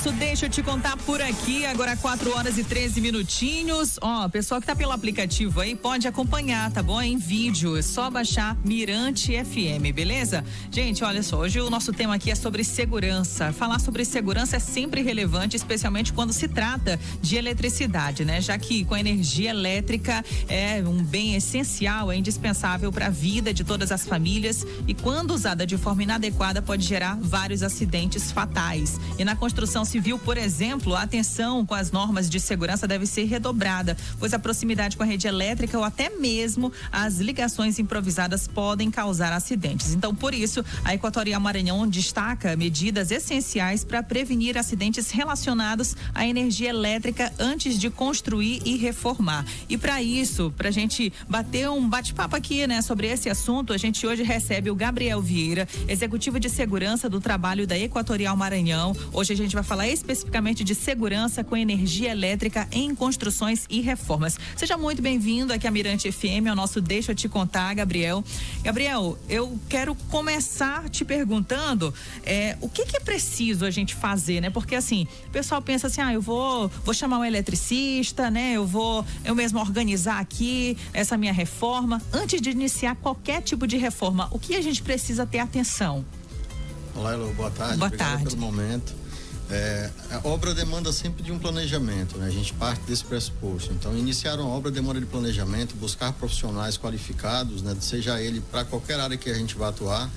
nosso Deixa Eu Te Contar por aqui, agora 4h13. Ó, pessoal que tá pelo aplicativo aí pode acompanhar, tá bom? Em vídeo, é só baixar Mirante FM, beleza? Gente, olha só, hoje o nosso tema aqui é sobre segurança. Falar sobre segurança é sempre relevante, especialmente quando se trata de eletricidade, né? Já que com a energia elétrica é um bem essencial, é indispensável para a vida de todas as famílias e quando usada de forma inadequada pode gerar vários acidentes fatais. E na construção civil, por exemplo, a atenção com as normas de segurança deve ser redobrada, pois a proximidade com a rede elétrica ou até mesmo as ligações improvisadas podem causar acidentes. Então, por isso, a Equatorial Maranhão destaca medidas essenciais para prevenir acidentes relacionados à energia elétrica antes de construir e reformar. E para isso, para a gente bater um bate-papo aqui, né, sobre esse assunto, a gente hoje recebe o Gabriel Vieira, executivo de segurança do trabalho da Equatorial Maranhão. Hoje a gente vai falar especificamente de segurança com energia elétrica em construções e reformas. Seja muito bem-vindo aqui à Mirante FM, ao nosso Deixa Eu Te Contar, Gabriel. Gabriel, eu quero começar te perguntando o que é preciso a gente fazer, né? Porque assim, o pessoal pensa assim, eu vou chamar um eletricista, né? Eu mesmo organizar aqui essa minha reforma. Antes de iniciar qualquer tipo de reforma, o que a gente precisa ter atenção? Olá, Elô, boa tarde. Boa Obrigado tarde. pelo momento. A obra demanda sempre de um planejamento, né? A gente parte desse pressuposto. Então, iniciar uma obra demanda de planejamento, buscar profissionais qualificados, né? Seja ele para qualquer área que a gente vá atuar,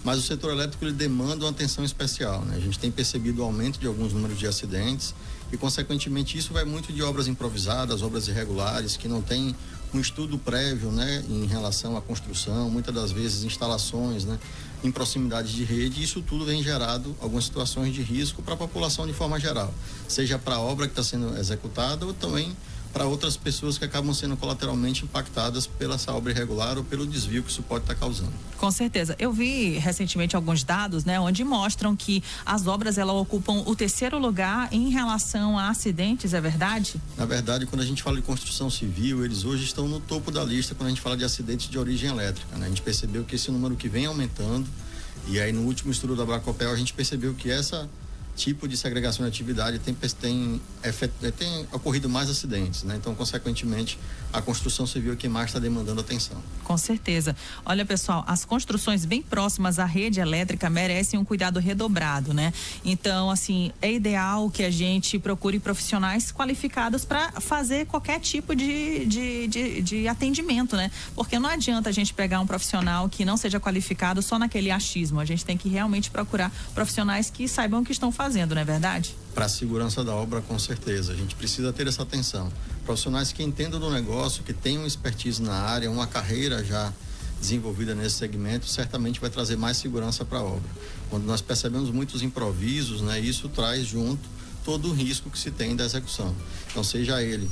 mas o setor elétrico ele demanda uma atenção especial, né? A gente tem percebido o aumento de alguns números de acidentes e, consequentemente, isso vai muito de obras improvisadas, obras irregulares, que não tem um estudo prévio, né, em relação à construção, muitas das vezes instalações, né, em proximidade de rede, e isso tudo vem gerado algumas situações de risco para a população de forma geral, seja para a obra que está sendo executada ou também para outras pessoas que acabam sendo colateralmente impactadas pela essa obra irregular ou pelo desvio que isso pode estar causando. Com certeza. Eu vi recentemente alguns dados, né, onde mostram que as obras elas ocupam o terceiro lugar em relação a acidentes, é verdade? Na verdade, quando a gente fala de construção civil, eles hoje estão no topo da lista quando a gente fala de acidentes de origem elétrica, né? A gente percebeu que esse número que vem aumentando, e aí no último estudo da Bracopel a gente percebeu que essa tipo de segregação de atividade tem ocorrido mais acidentes, né? Então, consequentemente, a construção civil é quem mais está demandando atenção. Com certeza. Olha, pessoal, as construções bem próximas à rede elétrica merecem um cuidado redobrado, né? Então, assim, é ideal que a gente procure profissionais qualificados para fazer qualquer tipo de atendimento, né? Porque não adianta a gente pegar um profissional que não seja qualificado só naquele achismo. A gente tem que realmente procurar profissionais que saibam o que estão fazendo, não é verdade? Para a segurança da obra, com certeza. A gente precisa ter essa atenção. Profissionais que entendam do negócio, que tenham expertise na área, uma carreira já desenvolvida nesse segmento, certamente vai trazer mais segurança para a obra. Quando nós percebemos muitos improvisos, né, isso traz junto todo o risco que se tem da execução. Então, seja ele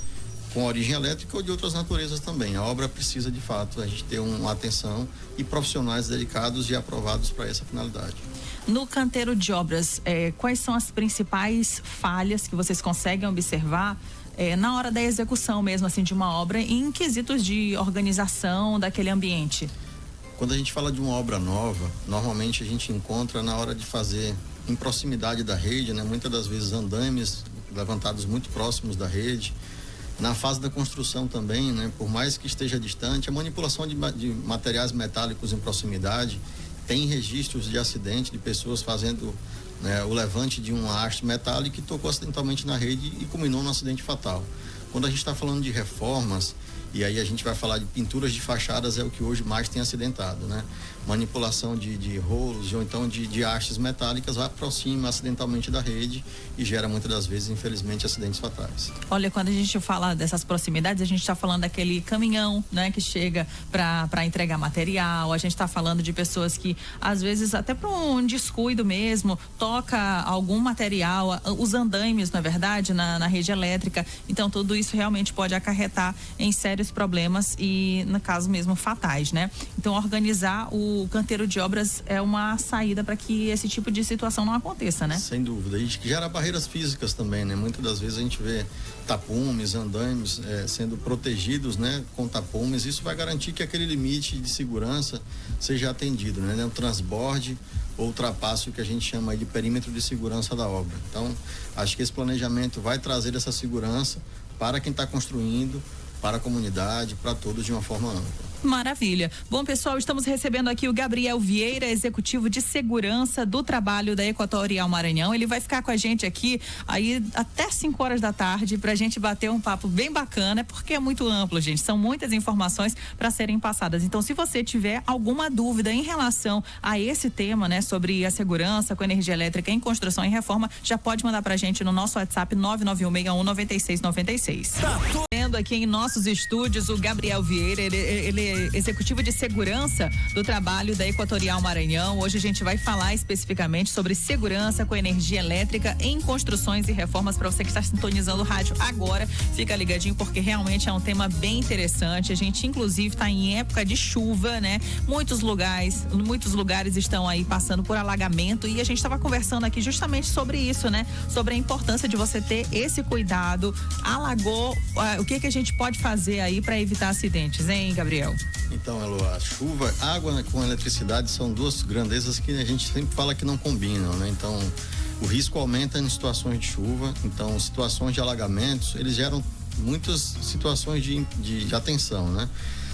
com origem elétrica ou de outras naturezas também. A obra precisa, de fato, a gente ter uma atenção e profissionais dedicados e aprovados para essa finalidade. No canteiro de obras, quais são as principais falhas que vocês conseguem observar na hora da execução mesmo, assim, de uma obra em quesitos de organização daquele ambiente? Quando a gente fala de uma obra nova, normalmente a gente encontra na hora de fazer em proximidade da rede, né? Muitas das vezes andames levantados muito próximos da rede. Na fase da construção também, né? Por mais que esteja distante, a manipulação de materiais metálicos em proximidade, tem registros de acidente de pessoas fazendo, né, o levante de uma haste metálica que tocou acidentalmente na rede e culminou num acidente fatal. Quando a gente está falando de reformas, e aí a gente vai falar de pinturas de fachadas, é o que hoje mais tem acidentado, né? Manipulação de rolos ou então de hastes metálicas aproxima acidentalmente da rede e gera muitas das vezes, infelizmente, acidentes fatais. Olha, quando a gente fala dessas proximidades, a gente está falando daquele caminhão, né, que chega para entregar material, a gente está falando de pessoas que, às vezes, até por um descuido mesmo, toca algum material, os andaimes, na verdade, na rede elétrica. Então, tudo isso realmente pode acarretar em sérios sérios problemas e, no caso mesmo, fatais, né? Então, organizar o canteiro de obras é uma saída para que esse tipo de situação não aconteça, né? Sem dúvida. E gera barreiras físicas também, né? Muitas das vezes a gente vê tapumes, andaimes sendo protegidos, né? Com tapumes. Isso vai garantir que aquele limite de segurança seja atendido, né? O transborde ou ultrapasse o que a gente chama aí de perímetro de segurança da obra. Então, acho que esse planejamento vai trazer essa segurança para quem está construindo, para a comunidade, para todos de uma forma ampla. Maravilha. Bom, pessoal, estamos recebendo aqui o Gabriel Vieira, executivo de segurança do trabalho da Equatorial Maranhão. Ele vai ficar com a gente aqui aí até 5 horas da tarde pra gente bater um papo bem bacana, porque é muito amplo, gente. São muitas informações para serem passadas. Então, se você tiver alguma dúvida em relação a esse tema, né, sobre a segurança com energia elétrica em construção e reforma, já pode mandar pra gente no nosso WhatsApp 991619696. Tendo aqui em nossos estúdios o Gabriel Vieira, ele executivo de segurança do trabalho da Equatorial Maranhão. Hoje a gente vai falar especificamente sobre segurança com energia elétrica em construções e reformas. Para você que está sintonizando o rádio agora, fica ligadinho porque realmente é um tema bem interessante. A gente inclusive está em época de chuva, né? Muitos lugares estão aí passando por alagamento e a gente estava conversando aqui justamente sobre isso, né? Sobre a importância de você ter esse cuidado. Alagou, o que a gente pode fazer aí para evitar acidentes, hein, Gabriel? Então, Elo, a chuva, água com eletricidade são duas grandezas que a gente sempre fala que não combinam, né? Então, o risco aumenta em situações de chuva, então situações de alagamentos, eles geram muitas situações de atenção, né?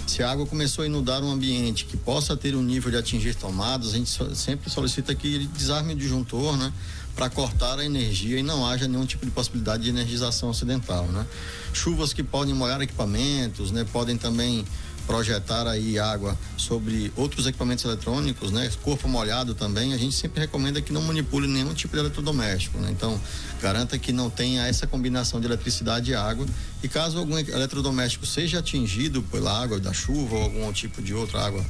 Se a água começou a inundar um ambiente que possa ter um nível de atingir tomadas, a gente sempre solicita que ele desarme o disjuntor, né? Para cortar a energia e não haja nenhum tipo de possibilidade de energização acidental, né? Chuvas que podem molhar equipamentos, né? Podem também projetar aí água sobre outros equipamentos eletrônicos, né? Corpo molhado também, a gente sempre recomenda que não manipule nenhum tipo de eletrodoméstico, né? Então, garanta que não tenha essa combinação de eletricidade e água, e caso algum eletrodoméstico seja atingido pela água da chuva ou algum tipo de outra água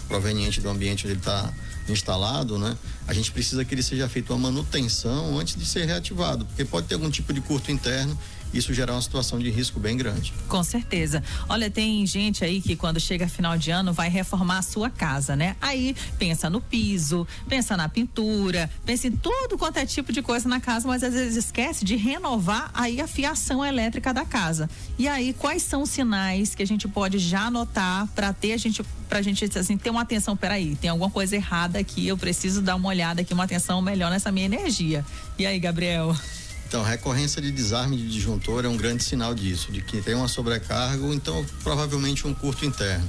proveniente do ambiente onde ele está instalado, né? A gente precisa que ele seja feito uma manutenção antes de ser reativado, porque pode ter algum tipo de curto interno, isso gerar uma situação de risco bem grande. Com certeza. Olha, tem gente aí que quando chega final de ano vai reformar a sua casa, né? Aí pensa no piso, pensa na pintura, pensa em tudo quanto é tipo de coisa na casa, mas às vezes esquece de renovar aí a fiação elétrica da casa. E aí, quais são os sinais que a gente pode já anotar pra gente assim, ter uma atenção, peraí, tem alguma coisa errada aqui, eu preciso dar uma olhada aqui, uma atenção melhor nessa minha energia. E aí, Gabriel? Então, a recorrência de desarme de disjuntor é um grande sinal disso, de que tem uma sobrecarga ou então provavelmente um curto interno.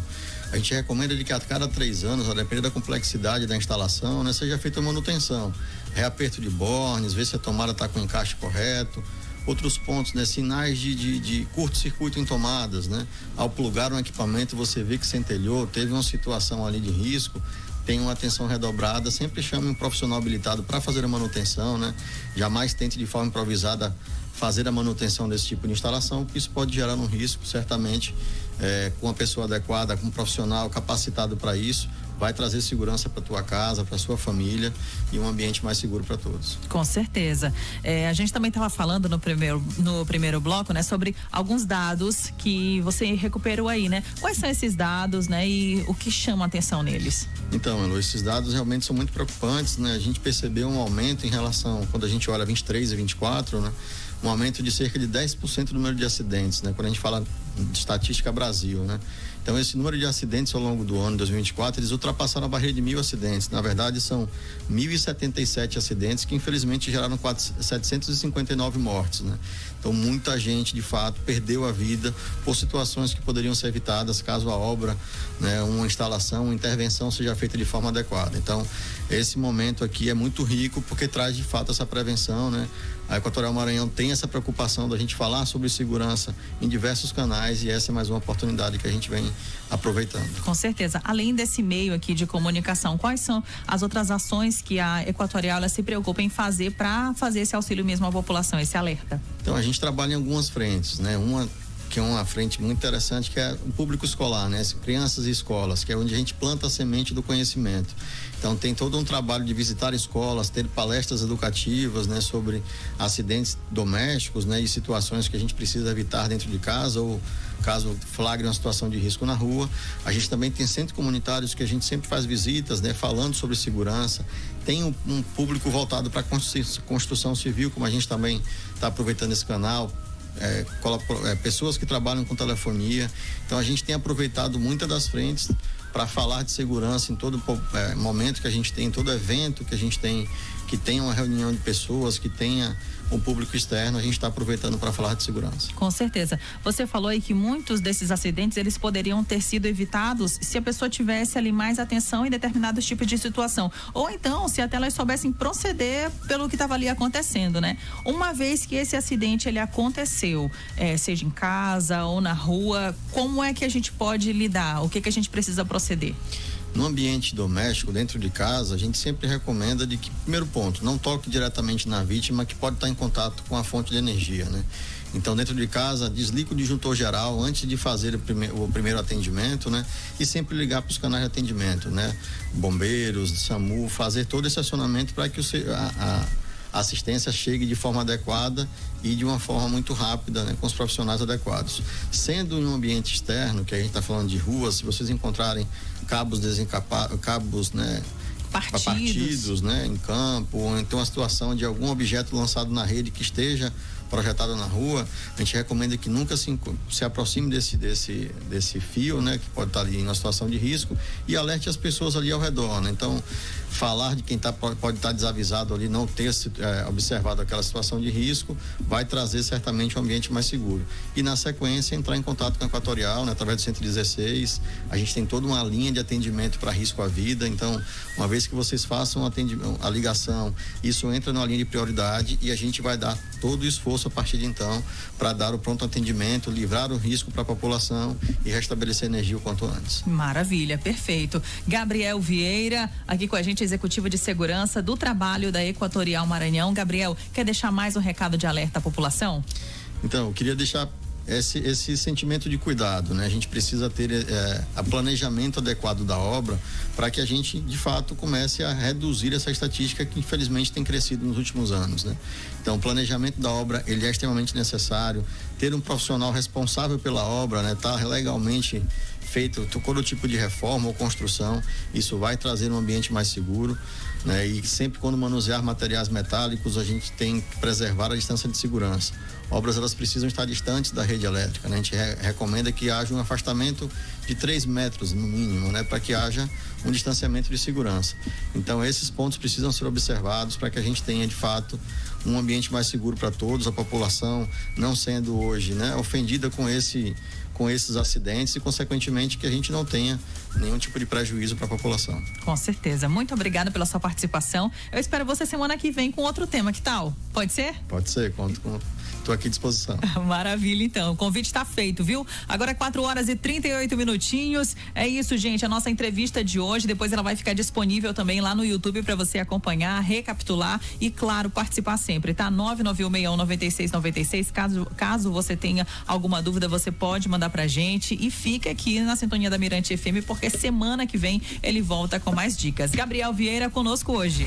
A gente recomenda de que a cada 3 anos, a depender da complexidade da instalação, né, seja feita uma manutenção, reaperto de bornes, ver se a tomada está com o encaixe correto. Outros pontos, né, sinais de curto-circuito em tomadas, né? Ao plugar um equipamento, você vê que centelhou, teve uma situação ali de risco, tem uma atenção redobrada, sempre chame um profissional habilitado para fazer a manutenção, né? Jamais tente de forma improvisada fazer a manutenção desse tipo de instalação, porque isso pode gerar um risco, certamente, com uma pessoa adequada, com um profissional capacitado para isso, vai trazer segurança para tua casa, para sua família e um ambiente mais seguro para todos. Com certeza. A gente também estava falando no primeiro bloco, né, sobre alguns dados que você recuperou aí, né? Quais são esses dados, né? E o que chama a atenção neles? Então, Elo, esses dados realmente são muito preocupantes, né? A gente percebeu um aumento em relação, quando a gente olha 23 e 24, né? Um aumento de cerca de 10% do número de acidentes, né? Quando a gente fala de estatística Brasil, né? Então, esse número de acidentes ao longo do ano 2024, eles ultrapassaram a barreira de 1.000 acidentes. Na verdade, são 1.077 acidentes que, infelizmente, geraram 759 mortes, né? Então, muita gente, de fato, perdeu a vida por situações que poderiam ser evitadas caso a obra, né, uma instalação, uma intervenção seja feita de forma adequada. Então, esse momento aqui é muito rico porque traz, de fato, essa prevenção, né? A Equatorial Maranhão tem essa preocupação da gente falar sobre segurança em diversos canais e essa é mais uma oportunidade que a gente vem aproveitando. Com certeza. Além desse meio aqui de comunicação, quais são as outras ações que a Equatorial ela se preocupa em fazer para fazer esse auxílio mesmo à população, esse alerta? Então, a gente trabalha em algumas frentes, né? Uma que é uma frente muito interessante, que é o público escolar, né? Crianças e escolas, que é onde a gente planta a semente do conhecimento. Então tem todo um trabalho de visitar escolas, ter palestras educativas, né, sobre acidentes domésticos, né, e situações que a gente precisa evitar dentro de casa, ou caso flagre uma situação de risco na rua. A gente também tem centros comunitários que a gente sempre faz visitas, né, falando sobre segurança. Tem um público voltado para construção civil, como a gente também está aproveitando esse canal. Pessoas que trabalham com telefonia. Então a gente tem aproveitado muitas das frentes para falar de segurança em todo momento que a gente tem, em todo evento que a gente tem, que tenha uma reunião de pessoas, que tenha um público externo, a gente está aproveitando para falar de segurança. Com certeza. Você falou aí que muitos desses acidentes, eles poderiam ter sido evitados se a pessoa tivesse ali mais atenção em determinados tipos de situação. Ou então, se até elas soubessem proceder pelo que estava ali acontecendo, né? Uma vez que esse acidente, ele aconteceu, seja em casa ou na rua, como é que a gente pode lidar? O que a gente precisa proceder? No ambiente doméstico, dentro de casa, a gente sempre recomenda de que, primeiro ponto, não toque diretamente na vítima, que pode estar em contato com a fonte de energia, né? Então, dentro de casa, desliga o disjuntor geral antes de fazer o primeiro atendimento, né? E sempre ligar para os canais de atendimento, né? Bombeiros, SAMU, fazer todo esse acionamento para que a assistência chegue de forma adequada e de uma forma muito rápida, né, com os profissionais adequados. Sendo em um ambiente externo, que a gente está falando de ruas, se vocês encontrarem cabos cabos, né, partidos, né, em campo, ou então a situação de algum objeto lançado na rede que esteja projetada na rua, a gente recomenda que nunca se aproxime desse fio, né, que pode estar ali em uma situação de risco, e alerte as pessoas ali ao redor, né? Então, falar de quem pode estar desavisado ali, não ter observado aquela situação de risco, vai trazer certamente um ambiente mais seguro. E na sequência, entrar em contato com a Equatorial, né, através do 116. A gente tem toda uma linha de atendimento para risco à vida. Então, uma vez que vocês façam a ligação, isso entra numa linha de prioridade e a gente vai dar todo o esforço a partir de então para dar o pronto atendimento, livrar o risco para a população e restabelecer energia o quanto antes. Maravilha, perfeito. Gabriel Vieira, aqui com a gente, executivo de segurança do trabalho da Equatorial Maranhão. Gabriel, quer deixar mais um recado de alerta à população? Então, eu queria deixar esse sentimento de cuidado, né? A gente precisa ter a planejamento adequado da obra para que a gente, de fato, comece a reduzir essa estatística que, infelizmente, tem crescido nos últimos anos, né? Então, o planejamento da obra, ele é extremamente necessário. Ter um profissional responsável pela obra, né? Tá legalmente feito todo tipo de reforma ou construção, isso vai trazer um ambiente mais seguro, né? E sempre quando manusear materiais metálicos, a gente tem que preservar a distância de segurança. Obras, elas precisam estar distantes da rede elétrica, né? A gente recomenda que haja um afastamento de 3 metros no mínimo, né? Para que haja um distanciamento de segurança. Então, esses pontos precisam ser observados para que a gente tenha, de fato, um ambiente mais seguro para todos, a população não sendo hoje, né, ofendida com esses acidentes e, consequentemente, que a gente não tenha nenhum tipo de prejuízo para a população. Com certeza. Muito obrigada pela sua participação. Eu espero você semana que vem com outro tema, que tal? Pode ser? Pode ser, estou aqui à disposição. Maravilha, então. O convite está feito, viu? Agora 4h38. É isso, gente. A nossa entrevista de hoje, depois ela vai ficar disponível também lá no YouTube para você acompanhar, recapitular e, claro, participar sempre, tá? 991619696. Caso você tenha alguma dúvida, você pode mandar pra gente e fica aqui na sintonia da Mirante FM, porque semana que vem ele volta com mais dicas. Gabriel Vieira conosco hoje.